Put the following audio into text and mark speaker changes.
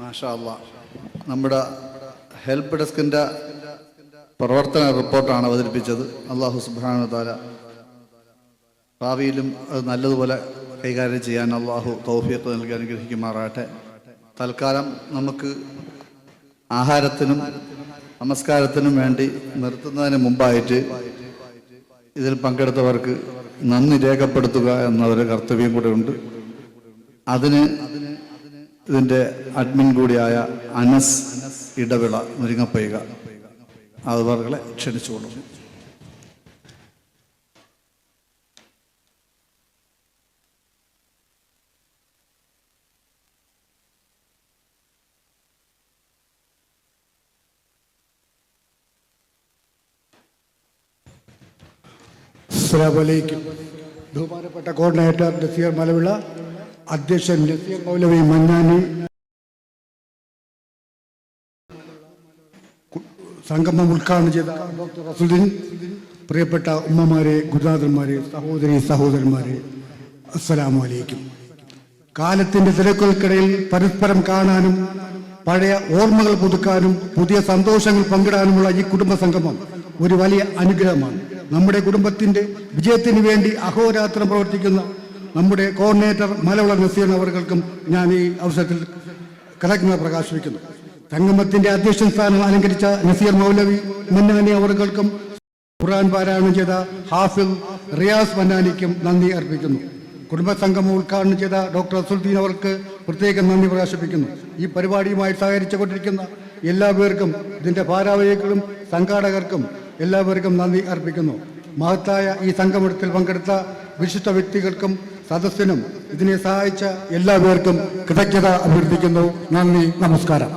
Speaker 1: മാഷാ അല്ലാഹ്. നമ്മുടെ ഹെൽപ്പ് ഡെസ്കിൻ്റെ പ്രവർത്തന റിപ്പോർട്ടാണ് അവതരിപ്പിച്ചത്. അല്ലാഹു സുബ്ഹാനഹു വ തആല ഭാവിയിലും അത് നല്ലതുപോലെ കൈകാര്യം ചെയ്യാൻ അല്ലാഹു തൗഫീഖ് നൽകി അനുഗ്രഹിക്കുമാറാകട്ടെ. തൽക്കാലം നമുക്ക് ആഹാരത്തിനും നമസ്കാരത്തിനും വേണ്ടി നിർത്തുന്നതിന് മുമ്പായിട്ട് ഇതിൽ പങ്കെടുത്തവർക്ക് നന്ദി രേഖപ്പെടുത്തുക എന്നൊരു കർത്തവ്യം കൂടെ ഉണ്ട്. അതിന് ഇതിൻ്റെ അഡ്മിൻ കൂടിയായ അനസ് ഇടവിള മുരിങ്ങപ്പയ്ക അവരെ ക്ഷണിച്ചുകൊള്ളുന്നു.
Speaker 2: അസ്സലാമു അലൈക്കും. ബഹുമാനപ്പെട്ട കോർഡിനേറ്റർ നസീർ മലവിള, അധ്യക്ഷൻ നസീർ മൗലവി മന്നാനി, സംഗമം ഉദ്ഘാടനം ചെയ്ത ഡോക്ടർ റസുദ്ദീൻ, പ്രിയപ്പെട്ട ഉമ്മമാരെ, ഗുരുനാഥന്മാരെ, സഹോദരന്മാരെ, അസ്സലാമു അലൈക്കും. കാലത്തിന്റെ തിരക്കുകൾക്കിടയിൽ പരസ്പരം കാണാനും പഴയ ഓർമ്മകൾ പുതുക്കാനും പുതിയ സന്തോഷങ്ങൾ പങ്കിടാനുമുള്ള ഈ കുടുംബ സംഗമം ഒരു വലിയ അനുഗ്രഹമാണ്. നമ്മുടെ കുടുംബത്തിന്റെ വിജയത്തിന് വേണ്ടി അഹോരാത്രം പ്രവർത്തിക്കുന്ന നമ്മുടെ കോർഡിനേറ്റർ മലവിള നസീർ അവർക്കും ഞാൻ ഈ അവസരത്തിൽ കൃതജ്ഞത പ്രകാശിപ്പിക്കുന്നു. സംഗമത്തിന്റെ അധ്യക്ഷൻ സ്ഥാനം അലങ്കരിച്ച നസീർ മൗലവി മന്നാനി അവർക്കും ഖുർആൻ പാരായണം ചെയ്ത ഹാഫിൽ റിയാസ് മന്നാനിക്കും നന്ദി അർപ്പിക്കുന്നു. കുടുംബസംഗമം ഉദ്ഘാടനം ചെയ്ത ഡോക്ടർ റസുദ്ദീൻ അവർക്ക് പ്രത്യേകം നന്ദി പ്രകാശിപ്പിക്കുന്നു. ഈ പരിപാടിയുമായി സഹകരിച്ചുകൊണ്ടിരിക്കുന്ന എല്ലാവർക്കും, ഇതിൻ്റെ ഭാരവാഹികളും സംഘാടകർക്കും എല്ലാവർക്കും നന്ദി അർപ്പിക്കുന്നു. മഹത്തായ ഈ സംഗമത്തിൽ പങ്കെടുത്ത വിശിഷ്ട വ്യക്തികൾക്കും സദസ്സിനും ഇതിനെ സഹായിച്ച എല്ലാവർക്കും കൃതജ്ഞത അഭ്യർത്ഥിക്കുന്നു. നന്ദി, നമസ്കാരം.